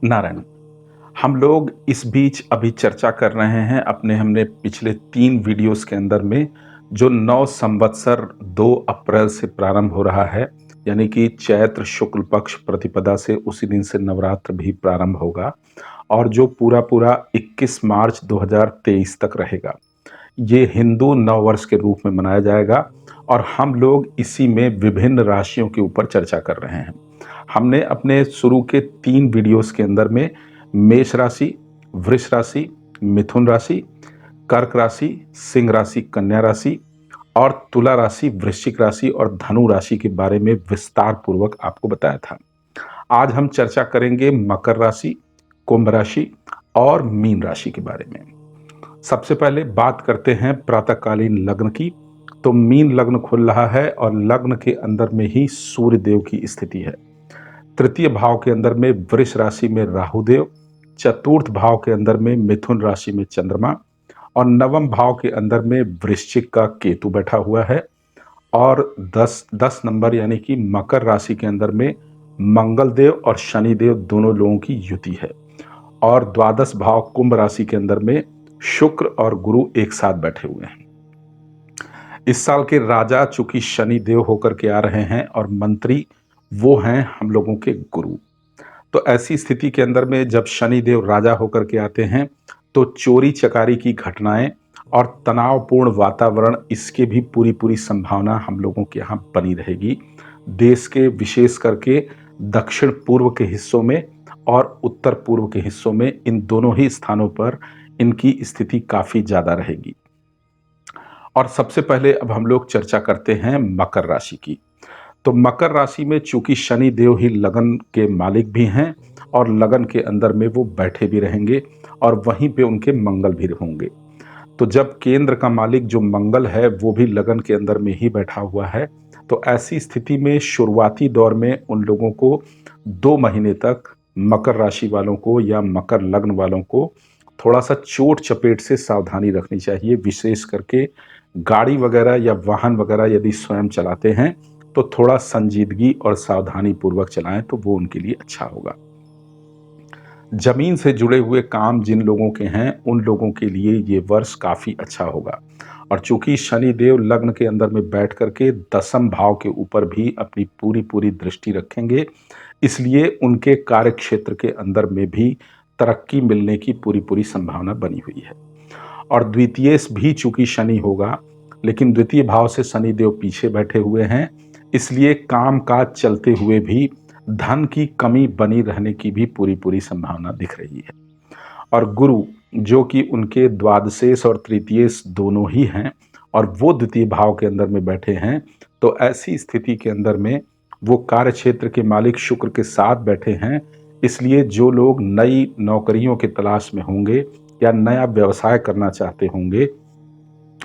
नारायण। हम लोग इस बीच अभी चर्चा कर रहे हैं हमने पिछले 3 वीडियोस के अंदर में जो नव संवत्सर 2 अप्रैल से प्रारंभ हो रहा है, यानी कि चैत्र शुक्ल पक्ष प्रतिपदा से उसी दिन से नवरात्र भी प्रारंभ होगा और जो पूरा 21 मार्च 2023 तक रहेगा। ये हिंदू नव वर्ष के रूप में मनाया जाएगा और हम लोग इसी में विभिन्न राशियों के ऊपर चर्चा कर रहे हैं। हमने अपने शुरू के 3 वीडियोस के अंदर में मेष राशि, वृष राशि, मिथुन राशि, कर्क राशि, सिंह राशि, कन्या राशि और तुला राशि, वृश्चिक राशि और धनु राशि के बारे में विस्तार पूर्वक आपको बताया था। आज हम चर्चा करेंगे मकर राशि, कुंभ राशि और मीन राशि के बारे में। सबसे पहले बात करते हैं प्रातःकालीन लग्न की। तो मीन लग्न खुल रहा है और लग्न के अंदर में ही सूर्य देव की स्थिति है। तृतीय भाव के अंदर में वृष राशि में राहु देव, चतुर्थ भाव के अंदर में मिथुन राशि में चंद्रमा और नवम भाव के अंदर में वृश्चिक का केतु बैठा हुआ है और 10 नंबर यानी कि मकर राशि के अंदर में मंगल देव और शनि देव दोनों लोगों की युति है और द्वादश भाव कुंभ राशि के अंदर में शुक्र और गुरु एक साथ बैठे हुए हैं। इस साल के राजा चूंकि शनि देव होकर के आ रहे हैं और मंत्री वो हैं हम लोगों के गुरु। तो ऐसी स्थिति के अंदर में जब शनि देव राजा होकर के आते हैं तो चोरी चकारी की घटनाएं और तनावपूर्ण वातावरण, इसके भी पूरी संभावना हम लोगों के यहाँ बनी रहेगी। देश के विशेष करके दक्षिण पूर्व के हिस्सों में और उत्तर पूर्व के हिस्सों में, इन दोनों ही स्थानों पर इनकी स्थिति काफी ज्यादा रहेगी। और सबसे पहले अब हम लोग चर्चा करते हैं मकर राशि की। तो मकर राशि में चूंकि शनि देव ही लगन के मालिक भी हैं और लगन के अंदर में वो बैठे भी रहेंगे और वहीं पे उनके मंगल भी होंगे। तो जब केंद्र का मालिक जो मंगल है वो भी लगन के अंदर में ही बैठा हुआ है, तो ऐसी स्थिति में शुरुआती दौर में उन लोगों को 2 महीने तक मकर राशि वालों को या मकर लग्न वालों को थोड़ा सा चोट चपेट से सावधानी रखनी चाहिए। विशेष करके गाड़ी वगैरह या वाहन वगैरह यदि स्वयं चलाते हैं तो थोड़ा संजीदगी और सावधानी पूर्वक चलाएं तो वो उनके लिए अच्छा होगा। जमीन से जुड़े हुए काम जिन लोगों के हैं उन लोगों के लिए ये वर्ष काफी अच्छा होगा और चूंकि शनि देव लग्न के अंदर में बैठ करके 10वें भाव के ऊपर भी अपनी पूरी दृष्टि रखेंगे, इसलिए उनके कार्य क्षेत्र के अंदर में भी तरक्की मिलने की पूरी संभावना बनी हुई है। और द्वितीय भी चूंकि शनि होगा, लेकिन द्वितीय भाव से शनि देव पीछे बैठे हुए हैं, इसलिए काम काज चलते हुए भी धन की कमी बनी रहने की भी पूरी संभावना दिख रही है। और गुरु जो कि उनके द्वादशेष और तृतीयेश दोनों ही हैं और वो द्वितीय भाव के अंदर में बैठे हैं, तो ऐसी स्थिति के अंदर में वो कार्य क्षेत्र के मालिक शुक्र के साथ बैठे हैं। इसलिए जो लोग नई नौकरियों की तलाश में होंगे या नया व्यवसाय करना चाहते होंगे,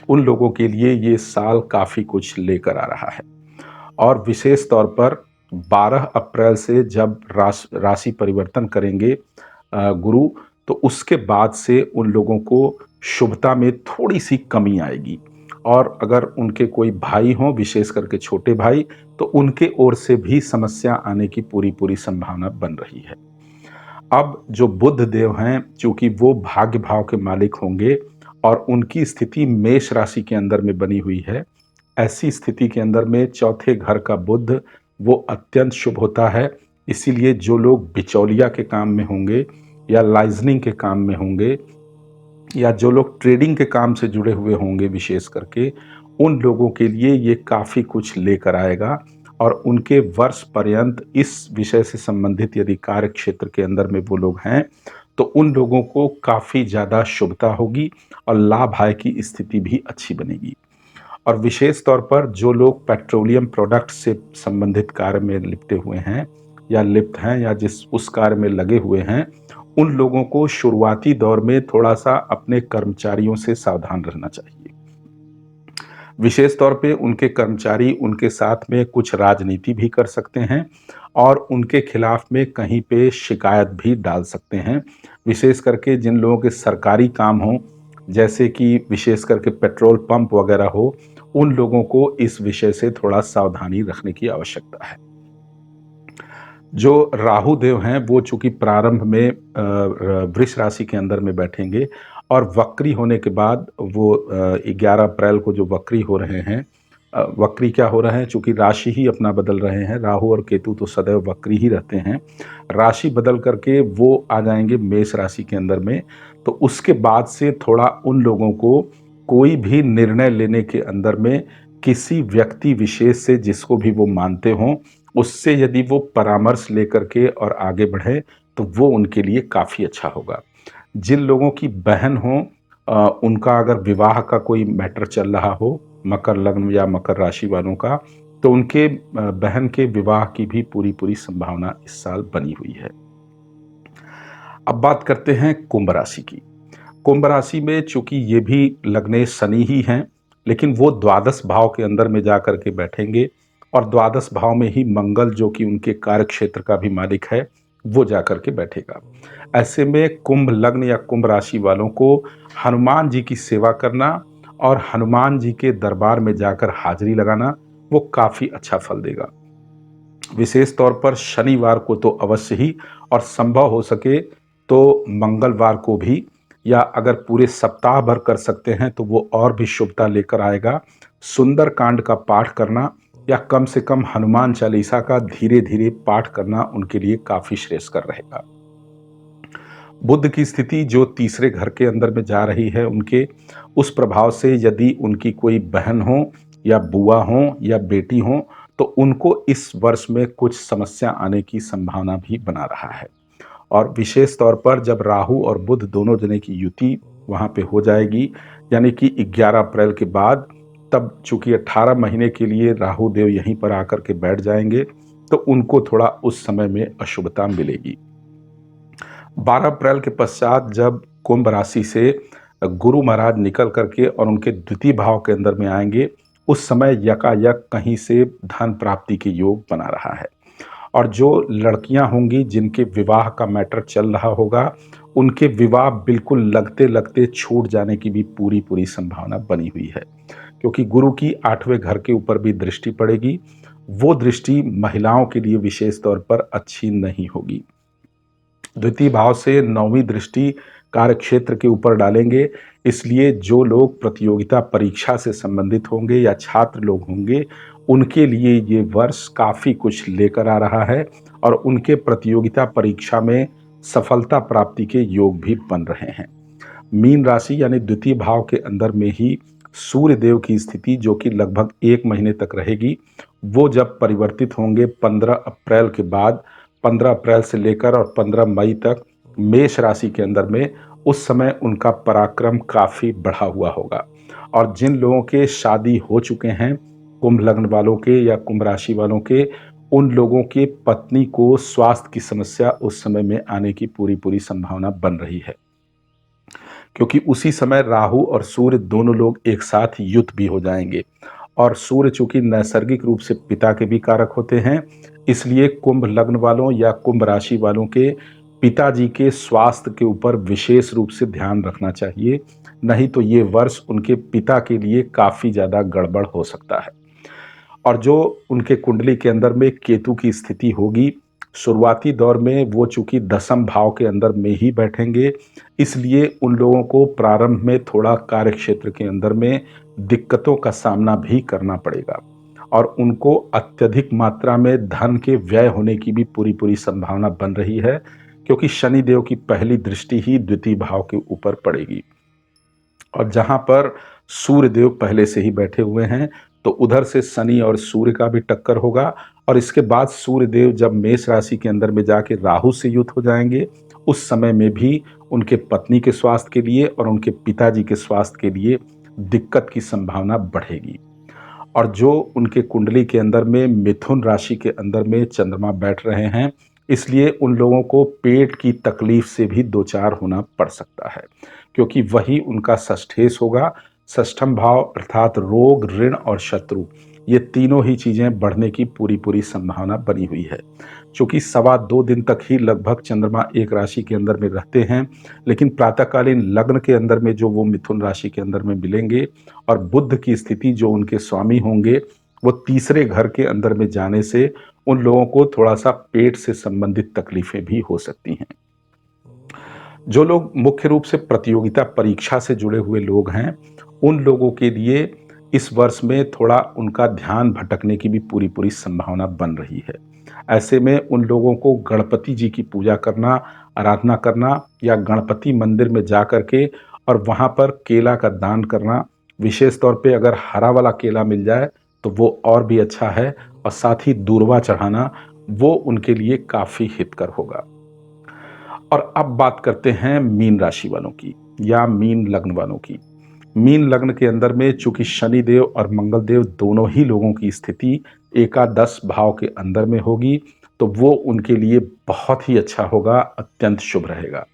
उन लोगों के लिए ये साल काफी कुछ लेकर आ रहा है। और विशेष तौर पर 12 अप्रैल से जब राशि परिवर्तन करेंगे गुरु, तो उसके बाद से उन लोगों को शुभता में थोड़ी सी कमी आएगी और अगर उनके कोई भाई हों, विशेष करके छोटे भाई, तो उनके ओर से भी समस्या आने की पूरी संभावना बन रही है। अब जो बुध देव हैं, चूंकि वो भाग्य भाव के मालिक होंगे और उनकी स्थिति मेष राशि के अंदर में बनी हुई है, ऐसी स्थिति के अंदर में चौथे घर का बुध वो अत्यंत शुभ होता है। इसीलिए जो लोग बिचौलिया के काम में होंगे या लाइजनिंग के काम में होंगे या जो लोग ट्रेडिंग के काम से जुड़े हुए होंगे, विशेष करके उन लोगों के लिए ये काफ़ी कुछ लेकर आएगा और उनके वर्ष पर्यंत इस विषय से संबंधित यदि कार्य क्षेत्र के अंदर में वो लोग हैं तो उन लोगों को काफ़ी ज़्यादा शुभता होगी और लाभ आय की स्थिति भी अच्छी बनेगी। और विशेष तौर पर जो लोग पेट्रोलियम प्रोडक्ट से संबंधित कार्य में लिपटे हुए हैं या लिप्त हैं या जिस उस कार्य में लगे हुए हैं, उन लोगों को शुरुआती दौर में थोड़ा सा अपने कर्मचारियों से सावधान रहना चाहिए। विशेष तौर पे उनके कर्मचारी उनके साथ में कुछ राजनीति भी कर सकते हैं और उनके खिलाफ में कहीं पे शिकायत भी डाल सकते हैं। विशेष करके जिन लोगों के सरकारी काम हो, जैसे कि विशेष करके पेट्रोल पंप वगैरह हो, उन लोगों को इस विषय से थोड़ा सावधानी रखने की आवश्यकता है। जो राहु देव हैं वो चूंकि प्रारंभ में वृष राशि के अंदर में बैठेंगे और वक्री होने के बाद वो 11 अप्रैल को जो वक्री हो रहे हैं, वक्री क्या हो रहे हैं, चूंकि राशि ही अपना बदल रहे हैं। राहु और केतु तो सदैव वक्री ही रहते हैं। राशि बदल करके वो आ जाएंगे मेष राशि के अंदर में। तो उसके बाद से थोड़ा उन लोगों को कोई भी निर्णय लेने के अंदर में किसी व्यक्ति विशेष से, जिसको भी वो मानते हों, उससे यदि वो परामर्श लेकर के और आगे बढ़े तो वो उनके लिए काफ़ी अच्छा होगा। जिन लोगों की बहन हो, उनका अगर विवाह का कोई मैटर चल रहा हो, मकर लग्न या मकर राशि वालों का, तो उनके बहन के विवाह की भी पूरी पूरी संभावना इस साल बनी हुई है। अब बात करते हैं कुंभ राशि की। कुंभ राशि में चूंकि ये भी लग्ने शनि ही हैं, लेकिन वो द्वादश भाव के अंदर में जा कर के बैठेंगे और द्वादश भाव में ही मंगल, जो कि उनके कार्य क्षेत्र का भी मालिक है, वो जा कर के बैठेगा। ऐसे में कुंभ लग्न या कुंभ राशि वालों को हनुमान जी की सेवा करना और हनुमान जी के दरबार में जाकर हाजिरी लगाना वो काफ़ी अच्छा फल देगा। विशेष तौर पर शनिवार को तो अवश्य ही, और संभव हो सके तो मंगलवार को भी, या अगर पूरे सप्ताह भर कर सकते हैं तो वो और भी शुभता लेकर आएगा। सुंदर कांड का पाठ करना या कम से कम हनुमान चालीसा का धीरे धीरे पाठ करना उनके लिए काफी श्रेयस्कर रहेगा। बुध की स्थिति जो तीसरे घर के अंदर में जा रही है, उनके उस प्रभाव से यदि उनकी कोई बहन हो या बुआ हो या बेटी हो, तो उनको इस वर्ष में कुछ समस्या आने की संभावना भी बना रहा है। और विशेष तौर पर जब राहु और बुध दोनों जने की युति वहाँ पे हो जाएगी, यानी कि 11 अप्रैल के बाद, तब चूंकि 18 महीने के लिए राहु देव यहीं पर आकर के बैठ जाएंगे, तो उनको थोड़ा उस समय में अशुभता मिलेगी। 12 अप्रैल के पश्चात जब कुंभ राशि से गुरु महाराज निकल करके और उनके द्वितीय भाव के अंदर में आएंगे, उस समय यकायक कहीं से धन प्राप्ति के योग बना रहा है। और जो लड़कियां होंगी जिनके विवाह का मैटर चल रहा होगा, उनके विवाह बिल्कुल लगते लगते छूट जाने की भी पूरी पूरी संभावना बनी हुई है, क्योंकि गुरु की 8वें घर के ऊपर भी दृष्टि पड़ेगी। वो दृष्टि महिलाओं के लिए विशेष तौर पर अच्छी नहीं होगी। द्वितीय भाव से 9वीं दृष्टि कार्य क्षेत्र के ऊपर डालेंगे, इसलिए जो लोग प्रतियोगिता परीक्षा से संबंधित होंगे या छात्र लोग होंगे, उनके लिए ये वर्ष काफ़ी कुछ लेकर आ रहा है और उनके प्रतियोगिता परीक्षा में सफलता प्राप्ति के योग भी बन रहे हैं। मीन राशि यानी द्वितीय भाव के अंदर में ही सूर्य देव की स्थिति, जो कि लगभग 1 महीने तक रहेगी, वो जब परिवर्तित होंगे 15 अप्रैल के बाद, 15 अप्रैल से लेकर और 15 मई तक मेष राशि के अंदर में, उस समय उनका पराक्रम काफ़ी बढ़ा हुआ होगा। और जिन लोगों के शादी हो चुके हैं, कुंभ लग्न वालों के या कुंभ राशि वालों के, उन लोगों के पत्नी को स्वास्थ्य की समस्या उस समय में आने की पूरी पूरी संभावना बन रही है, क्योंकि उसी समय राहु और सूर्य दोनों लोग एक साथ युद्ध भी हो जाएंगे। और सूर्य चूंकि नैसर्गिक रूप से पिता के भी कारक होते हैं, इसलिए कुंभ लग्न वालों या कुंभ राशि वालों के पिताजी के स्वास्थ्य के ऊपर विशेष रूप से ध्यान रखना चाहिए, नहीं तो ये वर्ष उनके पिता के लिए काफ़ी ज़्यादा गड़बड़ हो सकता है। और जो उनके कुंडली के अंदर में केतु की स्थिति होगी, शुरुआती दौर में वो चूंकि 10म भाव के अंदर में ही बैठेंगे, इसलिए उन लोगों को प्रारंभ में थोड़ा कार्य क्षेत्र के अंदर में दिक्कतों का सामना भी करना पड़ेगा और उनको अत्यधिक मात्रा में धन के व्यय होने की भी पूरी पूरी संभावना बन रही है, क्योंकि शनि देव की पहली दृष्टि ही द्वितीय भाव के ऊपर पड़ेगी। और जहां पर सूर्य देव पहले से ही बैठे हुए हैं, तो उधर से शनि और सूर्य का भी टक्कर होगा। और इसके बाद सूर्य देव जब मेष राशि के अंदर में जाके राहु से युद्ध हो जाएंगे, उस समय में भी उनके पत्नी के स्वास्थ्य के लिए और उनके पिताजी के स्वास्थ्य के लिए दिक्कत की संभावना बढ़ेगी। और जो उनके कुंडली के अंदर में मिथुन राशि के अंदर में चंद्रमा बैठ रहे हैं, इसलिए उन लोगों को पेट की तकलीफ से भी दो चार होना पड़ सकता है, क्योंकि वही उनका षष्ठेश होगा। षष्ठम भाव अर्थात रोग, ऋण और शत्रु, ये तीनों ही चीजें बढ़ने की पूरी पूरी संभावना बनी हुई है। चूंकि 2.25 दिन तक ही लगभग चंद्रमा एक राशि के अंदर में रहते हैं, लेकिन प्रातःकालीन लग्न के अंदर में जो वो मिथुन राशि के अंदर में मिलेंगे, और बुध की स्थिति जो उनके स्वामी होंगे, वो तीसरे घर के अंदर में जाने से उन लोगों को थोड़ा-सा पेट से संबंधित तकलीफ़ें भी हो सकती हैं। जो लोग मुख्य रूप से प्रतियोगिता परीक्षा से जुड़े हुए लोग हैं, उन लोगों के लिए इस वर्ष में थोड़ा उनका ध्यान भटकने की भी पूरी-पूरी संभावना बन रही है। ऐसे में उन लोगों को गणपति जी की पूजा करना, आराधना करना या गणपति मंदिर में जा कर के और वहाँ पर केला का दान करना, विशेष तौर पे अगर हरा वाला केला मिल जाए, तो वो और भी अच्छा है और साथ ही दूर्वा चढ़ाना, वो उनके लिए काफ़ी हितकर होगा। और अब बात करते हैं मीन राशि वालों की या मीन लग्न वालों की। मीन लग्न के अंदर में चूंकि शनि देव और मंगल देव दोनों ही लोगों की स्थिति एकादश भाव के अंदर में होगी, तो वो उनके लिए बहुत ही अच्छा होगा, अत्यंत शुभ रहेगा।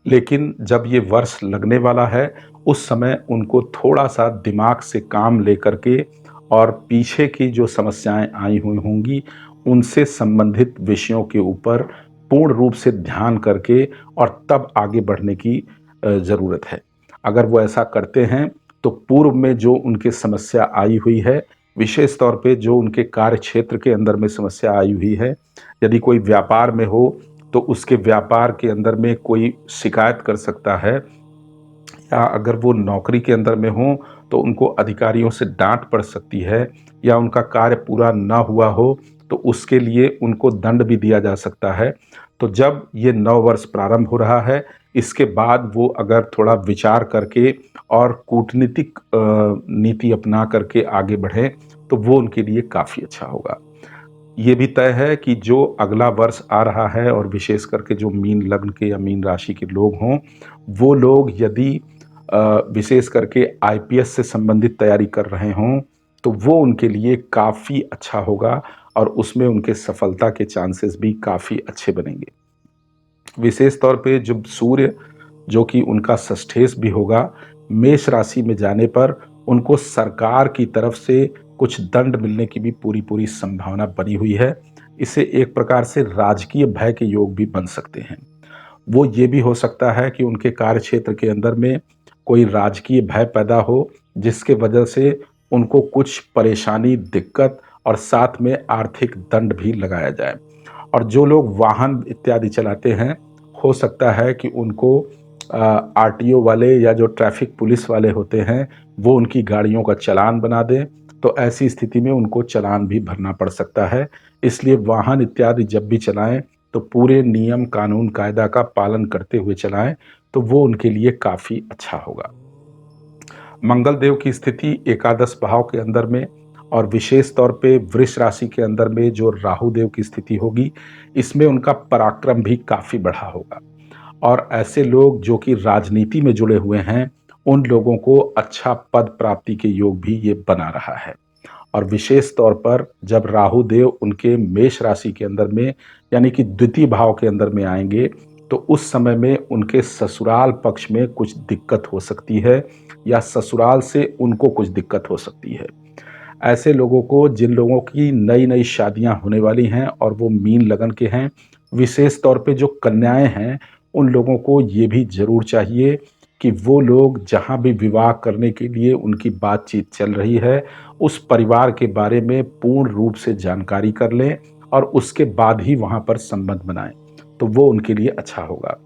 लेकिन जब ये वर्ष लगने वाला है, उस समय उनको थोड़ा-सा दिमाग से काम लेकर के और पीछे की जो समस्याएँ आई हुई होंगी, उनसे संबंधित विषयों के ऊपर पूर्ण रूप से ध्यान करके और तब आगे बढ़ने की ज़रूरत है। अगर वो ऐसा करते हैं, तो पूर्व में जो उनकी समस्या आई हुई है, विशेष तौर पे जो उनके कार्य क्षेत्र के अंदर में समस्या आई हुई है, यदि कोई व्यापार में हो तो उसके व्यापार के अंदर में कोई शिकायत कर सकता है, या अगर वो नौकरी के अंदर में हो तो उनको अधिकारियों से डांट पड़ सकती है, या उनका कार्य पूरा ना हुआ हो तो उसके लिए उनको दंड भी दिया जा सकता है। तो जब ये नव वर्ष प्रारंभ हो रहा है, इसके बाद वो अगर थोड़ा विचार करके और कूटनीतिक नीति अपना करके आगे बढ़ें, तो वो उनके लिए काफ़ी अच्छा होगा। ये भी तय है कि जो अगला वर्ष आ रहा है और विशेष करके जो मीन लग्न के या मीन राशि के लोग हों, वो लोग यदि विशेष करके आईपीएस से संबंधित तैयारी कर रहे हों, तो वो उनके लिए काफ़ी अच्छा होगा और उसमें उनके सफलता के चांसेस भी काफ़ी अच्छे बनेंगे। विशेष तौर पे जब सूर्य, जो कि उनका षष्ठेश भी होगा, मेष राशि में जाने पर उनको सरकार की तरफ से कुछ दंड मिलने की भी पूरी-पूरी संभावना बनी हुई है। इससे एक प्रकार से राजकीय भय के योग भी बन सकते हैं। वो ये भी हो सकता है कि उनके कार्य क्षेत्र के अंदर में कोई राजकीय भय पैदा हो, जिसके वजह से उनको कुछ परेशानी, दिक्कत और साथ में आर्थिक दंड भी लगाया जाए। और जो लोग वाहन इत्यादि चलाते हैं, हो सकता है कि उनको आरटीओ वाले या जो ट्रैफिक पुलिस वाले होते हैं, वो उनकी गाड़ियों का चालान बना दें, तो ऐसी स्थिति में उनको चालान भी भरना पड़ सकता है। इसलिए वाहन इत्यादि जब भी चलाएँ, तो पूरे नियम, कानून, कायदा का पालन करते हुए चलाएँ, तो वो उनके लिए काफ़ी अच्छा होगा। मंगल देव की स्थिति एकादश भाव के अंदर में और विशेष तौर पे वृष राशि के अंदर में जो राहु देव की स्थिति होगी, इसमें उनका पराक्रम भी काफ़ी बढ़ा होगा। और ऐसे लोग जो कि राजनीति में जुड़े हुए हैं, उन लोगों को अच्छा पद प्राप्ति के योग भी ये बना रहा है। और विशेष तौर पर जब राहु देव उनके मेष राशि के अंदर में यानी कि द्वितीय भाव के अंदर में आएंगे, तो उस समय में उनके ससुराल पक्ष में कुछ दिक्कत हो सकती है या ससुराल से उनको कुछ दिक्कत हो सकती है। ऐसे लोगों को, जिन लोगों की नई-नई शादियाँ होने वाली हैं और वो मीन लगन के हैं, विशेष तौर पे जो कन्याएँ हैं, उन लोगों को ये भी ज़रूर चाहिए कि वो लोग जहाँ भी विवाह करने के लिए उनकी बातचीत चल रही है, उस परिवार के बारे में पूर्ण रूप से जानकारी कर लें और उसके बाद ही वहाँ पर संबंध बनाएँ, तो वो उनके लिए अच्छा होगा।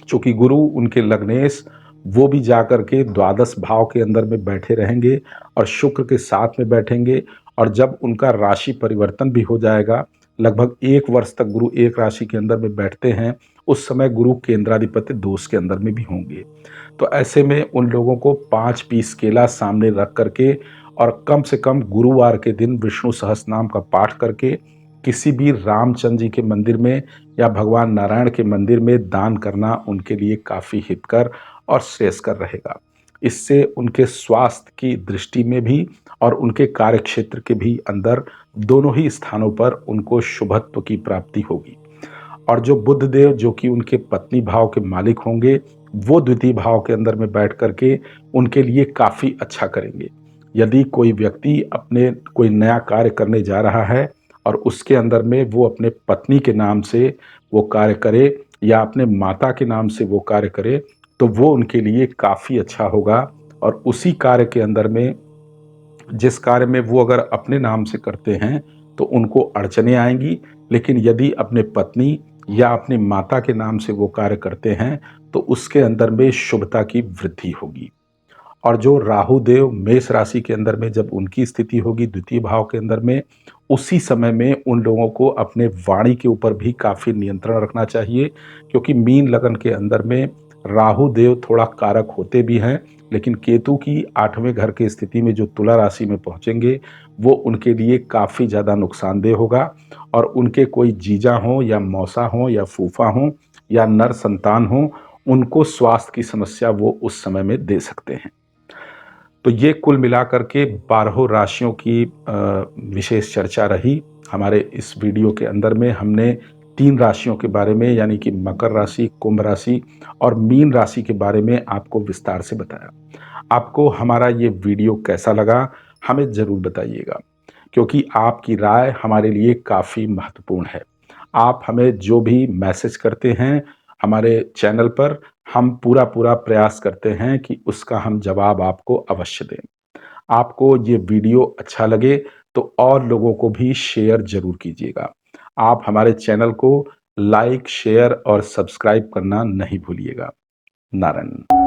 चूँकि गुरु उनके लग्नेश, वो भी जाकर के द्वादश भाव के अंदर में बैठे रहेंगे और शुक्र के साथ में बैठेंगे, और जब उनका राशि परिवर्तन भी हो जाएगा, लगभग 1 वर्ष तक गुरु एक राशि के अंदर में बैठते हैं, उस समय गुरु केंद्राधिपति दोष के अंदर में भी होंगे। तो ऐसे में उन लोगों को 5 पीस केला सामने रख करके और कम से कम गुरुवार के दिन विष्णु सहस्त्रनाम का पाठ करके किसी भी रामचंद्र जी के मंदिर में या भगवान नारायण के मंदिर में दान करना उनके लिए काफ़ी हितकर और श्रेयस्कर रहेगा। इससे उनके स्वास्थ्य की दृष्टि में भी और उनके कार्यक्षेत्र के भी अंदर दोनों ही स्थानों पर उनको शुभत्व की प्राप्ति होगी। और जो बुध देव, जो कि उनके पत्नी भाव के मालिक होंगे, वो द्वितीय भाव के अंदर में बैठ करके उनके लिए काफ़ी अच्छा करेंगे। यदि कोई व्यक्ति अपने कोई नया कार्य करने जा रहा है और उसके अंदर में वो अपने पत्नी के नाम से वो कार्य करे या अपने माता के नाम से वो कार्य करे, तो वो उनके लिए काफ़ी अच्छा होगा। और उसी कार्य के अंदर में, जिस कार्य में वो अगर अपने नाम से करते हैं, तो उनको अड़चने आएंगी, लेकिन यदि अपने पत्नी या अपनी माता के नाम से वो कार्य करते हैं तो उसके अंदर में शुभता की वृद्धि होगी। और जो राहु देव मेष राशि के अंदर में जब उनकी स्थिति होगी द्वितीय भाव के अंदर में, उसी समय में उन लोगों को अपने वाणी के ऊपर भी काफ़ी नियंत्रण रखना चाहिए, क्योंकि मीन लगन के अंदर में राहु देव थोड़ा कारक होते भी हैं, लेकिन केतु की 8वें घर की स्थिति में जो तुला राशि में पहुंचेंगे वो उनके लिए काफ़ी ज़्यादा नुकसानदेह होगा। और उनके कोई जीजा हों या मौसा हों या फूफा हों या नर संतान हों, उनको स्वास्थ्य की समस्या वो उस समय में दे सकते हैं। तो ये कुल मिलाकर के 12 राशियों की विशेष चर्चा रही। हमारे इस वीडियो के अंदर में हमने 3 राशियों के बारे में, यानी कि मकर राशि, कुंभ राशि और मीन राशि के बारे में आपको विस्तार से बताया। आपको हमारा ये वीडियो कैसा लगा, हमें ज़रूर बताइएगा, क्योंकि आपकी राय हमारे लिए काफ़ी महत्वपूर्ण है। आप हमें जो भी मैसेज करते हैं हमारे चैनल पर, हम पूरा प्रयास करते हैं कि उसका हम जवाब आपको अवश्य दें। आपको ये वीडियो अच्छा लगे तो और लोगों को भी शेयर ज़रूर कीजिएगा। आप हमारे चैनल को लाइक, शेयर और सब्सक्राइब करना नहीं भूलिएगा। नारायण।